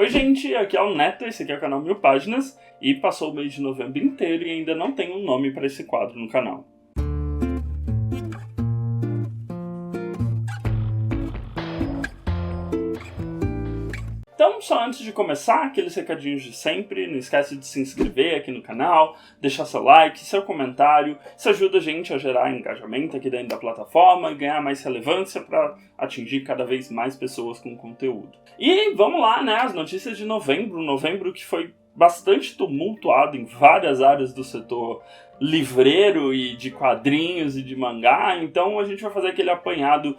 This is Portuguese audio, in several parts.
Oi gente, aqui é o Neto, esse aqui é o canal Mil Páginas, e passou o mês de novembro inteiro e ainda não tem um nome para esse quadro no canal. Então, só antes de começar, aqueles recadinhos de sempre, não esquece de se inscrever aqui no canal, deixar seu like, seu comentário, isso ajuda a gente a gerar engajamento aqui dentro da plataforma e ganhar mais relevância para atingir cada vez mais pessoas com conteúdo. E vamos lá, né, as notícias de novembro que foi bastante tumultuado em várias áreas do setor livreiro e de quadrinhos e de mangá, então a gente vai fazer aquele apanhado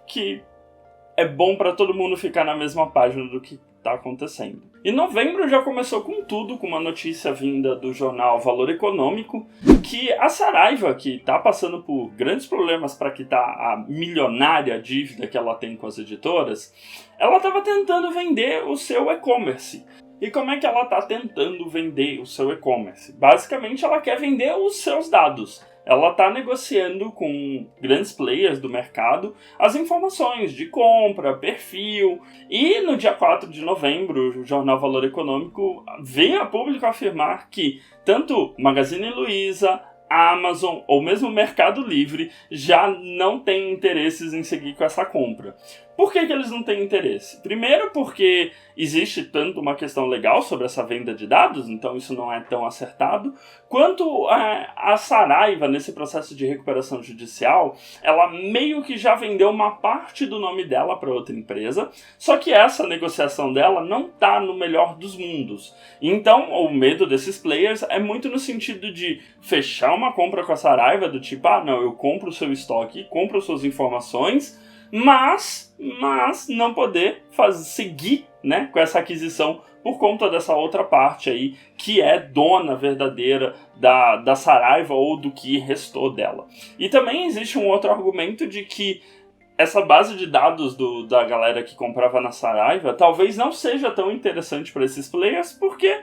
que é bom para todo mundo ficar na mesma página do que está acontecendo. E novembro já começou com tudo, com uma notícia vinda do jornal Valor Econômico, que a Saraiva, que está passando por grandes problemas para quitar a milionária dívida que ela tem com as editoras, ela estava tentando vender o seu e-commerce. E como é que ela está tentando vender o seu e-commerce? Basicamente, ela quer vender os seus dados. Ela está negociando com grandes players do mercado as informações de compra, perfil. E no dia 4 de novembro, o jornal Valor Econômico veio a público afirmar que tanto Magazine Luiza, Amazon ou mesmo Mercado Livre já não têm interesses em seguir com essa compra. Por que eles não têm interesse? Primeiro porque existe tanto uma questão legal sobre essa venda de dados, então isso não é tão acertado, quanto a Saraiva, nesse processo de recuperação judicial, ela meio que já vendeu uma parte do nome dela para outra empresa, só que essa negociação dela não está no melhor dos mundos. Então, o medo desses players é muito no sentido de fechar uma compra com a Saraiva, do tipo, não, eu compro o seu estoque, compro suas informações, mas não poder seguir, né, com essa aquisição por conta dessa outra parte aí, que é dona verdadeira da Saraiva ou do que restou dela. E também existe um outro argumento de que essa base de dados da galera que comprava na Saraiva talvez não seja tão interessante para esses players, porque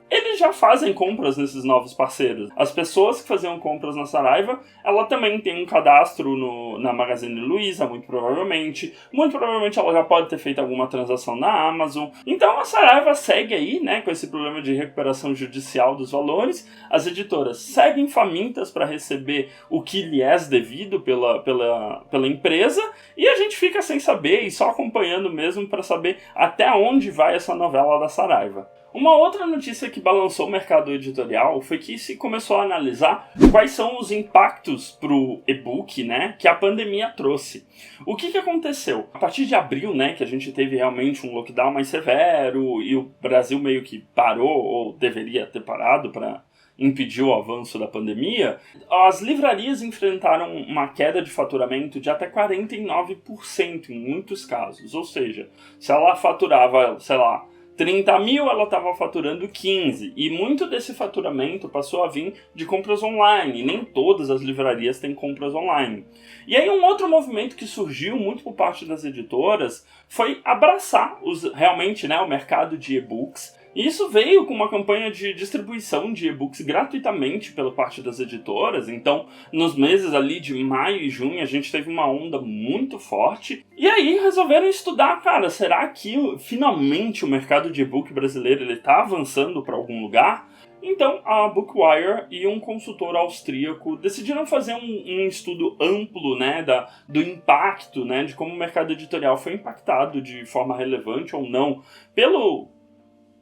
eles já fazem compras nesses novos parceiros. As pessoas que faziam compras na Saraiva, ela também tem um cadastro na Magazine Luiza, muito provavelmente. Muito provavelmente ela já pode ter feito alguma transação na Amazon. Então a Saraiva segue aí, né, com esse problema de recuperação judicial dos valores. As editoras seguem famintas para receber o que lhe é devido pela empresa. E a gente fica sem saber e só acompanhando mesmo para saber até onde vai essa novela da Saraiva. Uma outra notícia que balançou o mercado editorial foi que se começou a analisar quais são os impactos para o e-book, né, que a pandemia trouxe. O que aconteceu? A partir de abril, né, que a gente teve realmente um lockdown mais severo e o Brasil meio que parou, ou deveria ter parado para impedir o avanço da pandemia, as livrarias enfrentaram uma queda de faturamento de até 49% em muitos casos. Ou seja, se ela faturava, sei lá, 30 mil, ela estava faturando 15. E muito desse faturamento passou a vir de compras online. Nem todas as livrarias têm compras online. E aí um outro movimento que surgiu muito por parte das editoras foi abraçar realmente, né, o mercado de e-books. E isso veio com uma campanha de distribuição de e-books gratuitamente pela parte das editoras. Então, nos meses ali de maio e junho, a gente teve uma onda muito forte. E aí resolveram estudar, cara, será que finalmente o mercado de e-book brasileiro está avançando para algum lugar? Então, a Bookwire e um consultor austríaco decidiram fazer um estudo amplo, né, do impacto, né, de como o mercado editorial foi impactado de forma relevante ou não pelo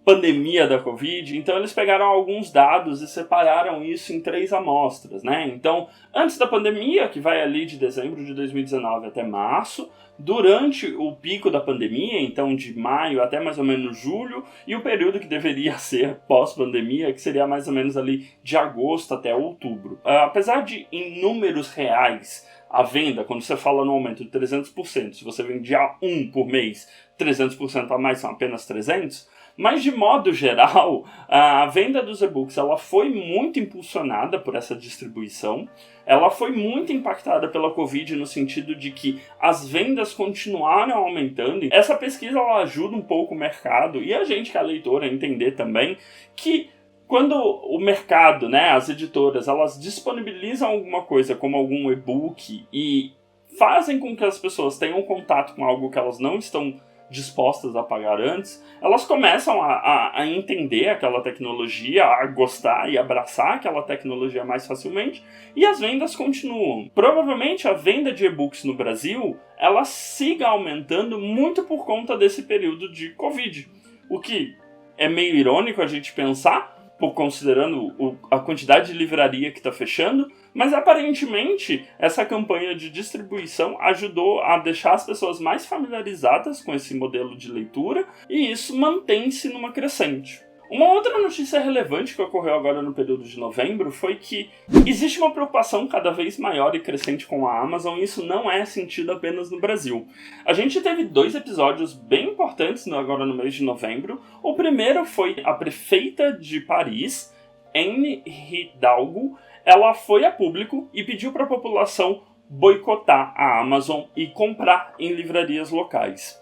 pandemia da Covid. Então eles pegaram alguns dados e separaram isso em 3 amostras, né? Então, antes da pandemia, que vai ali de dezembro de 2019 até março, durante o pico da pandemia, então de maio até mais ou menos julho, e o período que deveria ser pós-pandemia, que seria mais ou menos ali de agosto até outubro. Apesar de em números reais, a venda, quando você fala no aumento de 300%, se você vendia 1 por mês, 300% a mais são apenas 300%, mas, de modo geral, a venda dos e-books ela foi muito impulsionada por essa distribuição. Ela foi muito impactada pela Covid no sentido de que as vendas continuaram aumentando. Essa pesquisa ela ajuda um pouco o mercado e a gente que é leitor a entender também que quando o mercado, né, as editoras, elas disponibilizam alguma coisa como algum e-book e fazem com que as pessoas tenham contato com algo que elas não estão dispostas a pagar antes, elas começam a entender aquela tecnologia, a gostar e abraçar aquela tecnologia mais facilmente, e as vendas continuam. Provavelmente a venda de e-books no Brasil, ela siga aumentando muito por conta desse período de Covid, o que é meio irônico a gente pensar, considerando a quantidade de livraria que está fechando, mas aparentemente essa campanha de distribuição ajudou a deixar as pessoas mais familiarizadas com esse modelo de leitura, e isso mantém-se numa crescente. Uma outra notícia relevante que ocorreu agora no período de novembro foi que existe uma preocupação cada vez maior e crescente com a Amazon, e isso não é sentido apenas no Brasil. A gente teve 2 episódios bem importantes agora no mês de novembro. O primeiro foi a prefeita de Paris, Anne Hidalgo. Ela foi a público e pediu para a população boicotar a Amazon e comprar em livrarias locais.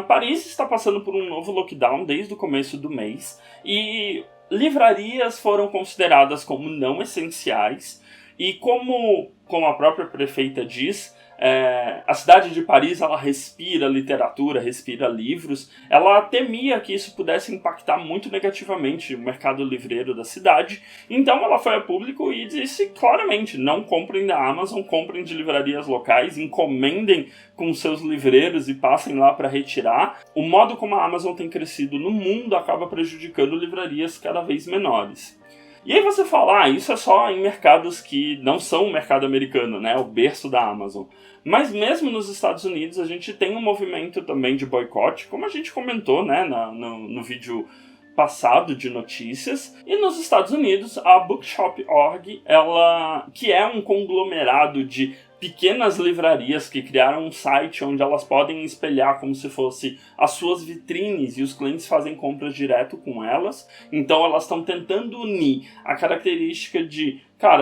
Paris está passando por um novo lockdown desde o começo do mês e livrarias foram consideradas como não essenciais e como a própria prefeita diz, a cidade de Paris ela respira literatura, respira livros. Ela temia que isso pudesse impactar muito negativamente o mercado livreiro da cidade. Então ela foi a público e disse claramente: não comprem da Amazon, comprem de livrarias locais, encomendem com seus livreiros e passem lá para retirar. O modo como a Amazon tem crescido no mundo acaba prejudicando livrarias cada vez menores. E aí você fala, isso é só em mercados que não são o mercado americano, né, o berço da Amazon. Mas mesmo nos Estados Unidos a gente tem um movimento também de boicote, como a gente comentou, né, no vídeo passado de notícias. E nos Estados Unidos a Bookshop.org, que é um conglomerado de pequenas livrarias que criaram um site onde elas podem espelhar como se fosse as suas vitrines e os clientes fazem compras direto com elas. Então elas estão tentando unir a característica de,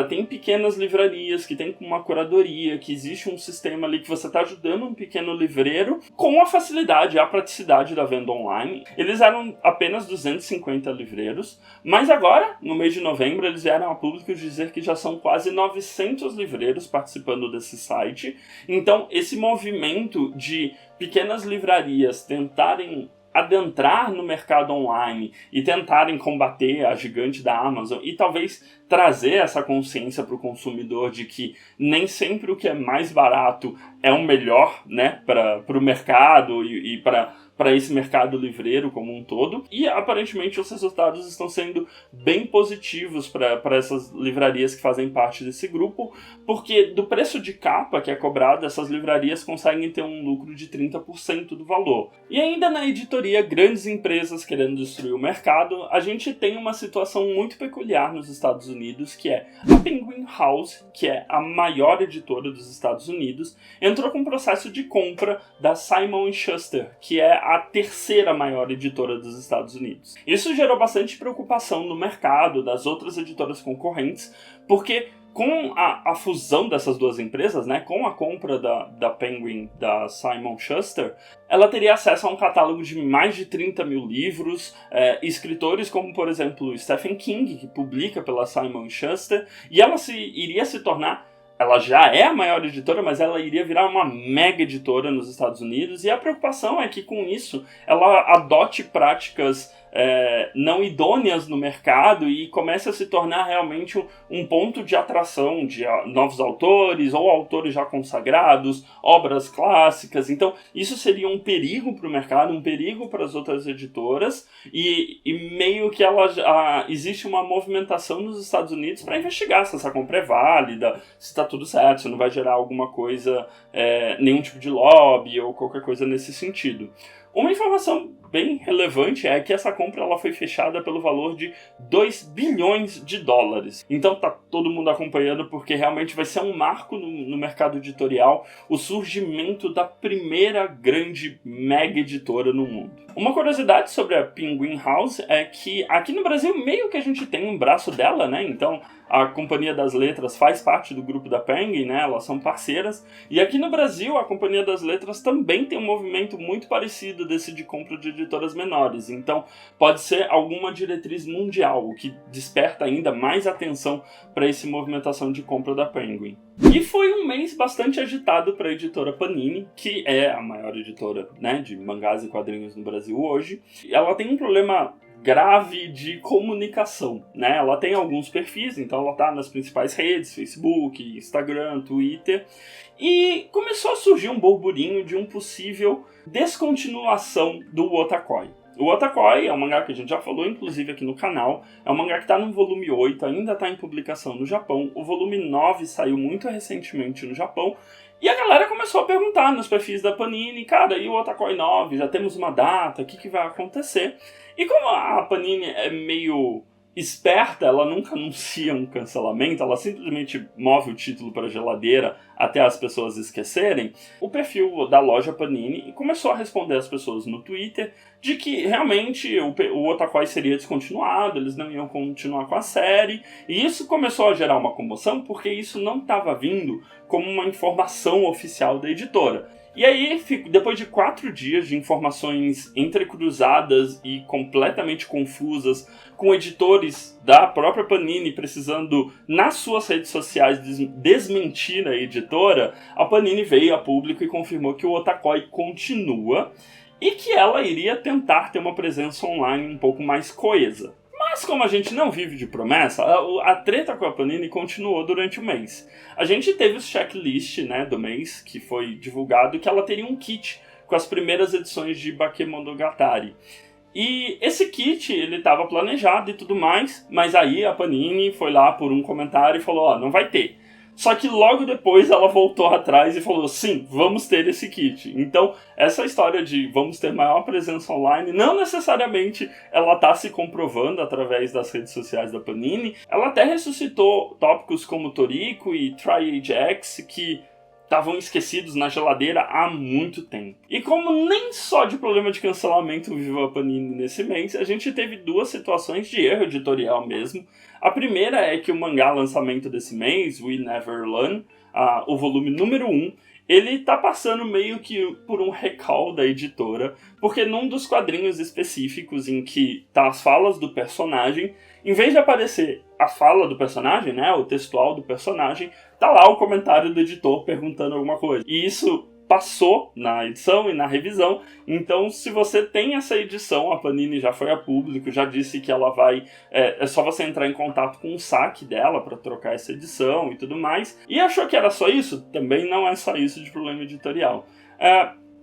tem pequenas livrarias que tem uma curadoria, que existe um sistema ali que você está ajudando um pequeno livreiro com a facilidade e a praticidade da venda online. Eles eram apenas 250 livreiros, mas agora, no mês de novembro, eles vieram a público dizer que já são quase 900 livreiros participando desse site. Então, esse movimento de pequenas livrarias tentarem adentrar no mercado online e tentarem combater a gigante da Amazon e talvez trazer essa consciência para o consumidor de que nem sempre o que é mais barato é o melhor, né, para o mercado e para esse mercado livreiro como um todo. E aparentemente os resultados estão sendo bem positivos para essas livrarias que fazem parte desse grupo, porque do preço de capa que é cobrado, essas livrarias conseguem ter um lucro de 30% do valor. E ainda na editoria, grandes empresas querendo destruir o mercado, a gente tem uma situação muito peculiar nos Estados Unidos, que é a Penguin House, que é a maior editora dos Estados Unidos, entrou com um processo de compra da Simon & Schuster, que é a terceira maior editora dos Estados Unidos. Isso gerou bastante preocupação no mercado das outras editoras concorrentes, porque com a fusão dessas duas empresas, né, com a compra da Penguin, da Simon & Schuster, ela teria acesso a um catálogo de mais de 30 mil livros, escritores como, por exemplo, Stephen King, que publica pela Simon & Schuster, e ela iria se tornar... Ela já é a maior editora, mas ela iria virar uma mega editora nos Estados Unidos, e a preocupação é que, com isso, ela adote práticas não idôneas no mercado e comece a se tornar realmente um ponto de atração de novos autores ou autores já consagrados, obras clássicas. Então, isso seria um perigo para o mercado, um perigo para as outras editoras, e meio que existe uma movimentação nos Estados Unidos para investigar se essa compra é válida, se está tudo certo, se não vai gerar alguma coisa, nenhum tipo de lobby ou qualquer coisa nesse sentido. Uma informação bem relevante é que essa compra ela foi fechada pelo valor de 2 bilhões de dólares. Então tá todo mundo acompanhando, porque realmente vai ser um marco no mercado editorial, o surgimento da primeira grande mega editora no mundo. Uma curiosidade sobre a Penguin House é que aqui no Brasil meio que a gente tem um braço dela, né? Então a Companhia das Letras faz parte do grupo da Penguin, né? Elas são parceiras. E aqui no Brasil a Companhia das Letras também tem um movimento muito parecido desse de compra de editoras menores. Então, pode ser alguma diretriz mundial, o que desperta ainda mais atenção para essa movimentação de compra da Penguin. E foi um mês bastante agitado para a editora Panini, que é a maior editora, né, de mangás e quadrinhos no Brasil hoje. Ela tem um problema grave de comunicação, né? Ela tem alguns perfis, então ela tá nas principais redes, Facebook, Instagram, Twitter, e começou a surgir um burburinho de um possível descontinuação do Wotakoi. O Wotakoi é um mangá que a gente já falou, inclusive, aqui no canal. É um mangá que está no volume 8, ainda está em publicação no Japão. O volume 9 saiu muito recentemente no Japão. E a galera começou a perguntar nos perfis da Panini, cara, e o Wotakoi 9? Já temos uma data? O que vai acontecer? E como a Panini é meio esperta, ela nunca anuncia um cancelamento, ela simplesmente move o título para a geladeira até as pessoas esquecerem, o perfil da loja Panini começou a responder às pessoas no Twitter de que realmente o Wotakoi seria descontinuado, eles não iam continuar com a série, e isso começou a gerar uma comoção porque isso não estava vindo como uma informação oficial da editora. E aí, depois de 4 dias de informações entrecruzadas e completamente confusas, com editores da própria Panini precisando, nas suas redes sociais, desmentir a editora, a Panini veio a público e confirmou que o Wotakoi continua e que ela iria tentar ter uma presença online um pouco mais coesa. Mas como a gente não vive de promessa, a treta com a Panini continuou durante o mês. A gente teve o checklist, né, do mês, que foi divulgado, que ela teria um kit com as primeiras edições de Bakemonogatari. E esse kit, ele estava planejado e tudo mais, mas aí a Panini foi lá por um comentário e falou, não vai ter. Só que logo depois ela voltou atrás e falou, sim, vamos ter esse kit. Então, essa história de vamos ter maior presença online, não necessariamente ela está se comprovando através das redes sociais da Panini. Ela até ressuscitou tópicos como Toriko e Tri-Age X, que estavam esquecidos na geladeira há muito tempo. E como nem só de problema de cancelamento viveu a Panini nesse mês, a gente teve 2 situações de erro editorial mesmo. A primeira é que o mangá lançamento desse mês, We Never Learn, o volume número 1, ele tá passando meio que por um recall da editora, porque num dos quadrinhos específicos em que tá as falas do personagem, em vez de aparecer a fala do personagem, né, o textual do personagem, tá lá o comentário do editor perguntando alguma coisa. E isso passou na edição e na revisão, então se você tem essa edição, a Panini já foi a público, já disse que ela vai, é só você entrar em contato com o saque dela para trocar essa edição e tudo mais, e achou que era só isso? Também não é só isso de problema editorial.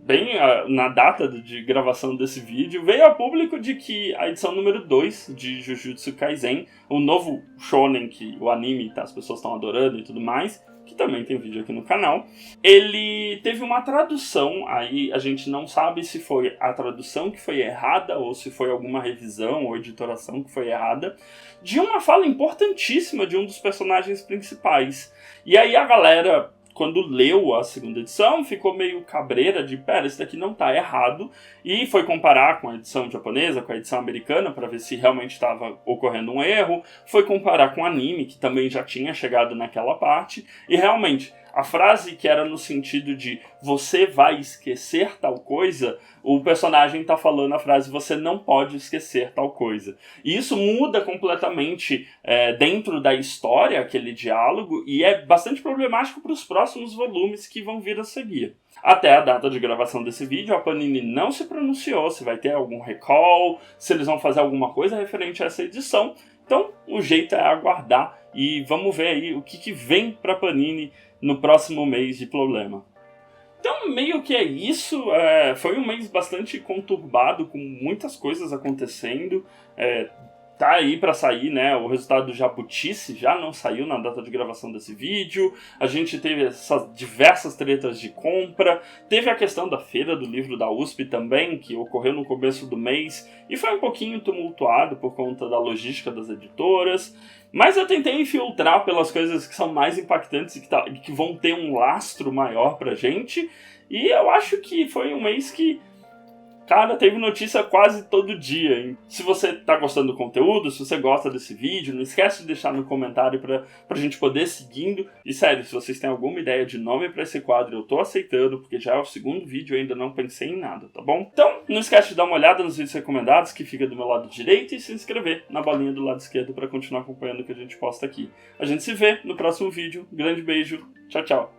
Bem na data de gravação desse vídeo, veio a público de que a edição número 2 de Jujutsu Kaisen, o novo shonen que o anime as pessoas estão adorando e tudo mais, que também tem vídeo aqui no canal, ele teve uma tradução, aí a gente não sabe se foi a tradução que foi errada ou se foi alguma revisão ou editoração que foi errada, de uma fala importantíssima de um dos personagens principais. E aí a galera, quando leu a segunda edição, ficou meio cabreira de, pera, isso daqui não tá errado, e foi comparar com a edição japonesa, com a edição americana, para ver se realmente estava ocorrendo um erro, foi comparar com o anime, que também já tinha chegado naquela parte, e realmente, a frase que era no sentido de você vai esquecer tal coisa, o personagem está falando a frase você não pode esquecer tal coisa. E isso muda completamente dentro da história, aquele diálogo, e é bastante problemático para os próximos volumes que vão vir a seguir. Até a data de gravação desse vídeo, a Panini não se pronunciou se vai ter algum recall, se eles vão fazer alguma coisa referente a essa edição. Então, o jeito é aguardar e vamos ver aí o que vem para a Panini no próximo mês de problema. Então, meio que é isso. Foi um mês bastante conturbado, com muitas coisas acontecendo. Tá aí para sair, né? O resultado do Jabutice já não saiu na data de gravação desse vídeo. A gente teve essas diversas tretas de compra. Teve a questão da feira do livro da USP também, que ocorreu no começo do mês. E foi um pouquinho tumultuado por conta da logística das editoras. Mas eu tentei infiltrar pelas coisas que são mais impactantes e que vão ter um lastro maior pra gente. E eu acho que foi um mês que Cara, teve notícia quase todo dia, hein? Se você tá gostando do conteúdo, se você gosta desse vídeo, não esquece de deixar no comentário pra gente poder seguindo. E sério, se vocês têm alguma ideia de nome pra esse quadro, eu tô aceitando, porque já é o segundo vídeo e ainda não pensei em nada, tá bom? Então, não esquece de dar uma olhada nos vídeos recomendados, que fica do meu lado direito, e se inscrever na bolinha do lado esquerdo pra continuar acompanhando o que a gente posta aqui. A gente se vê no próximo vídeo. Grande beijo, tchau, tchau!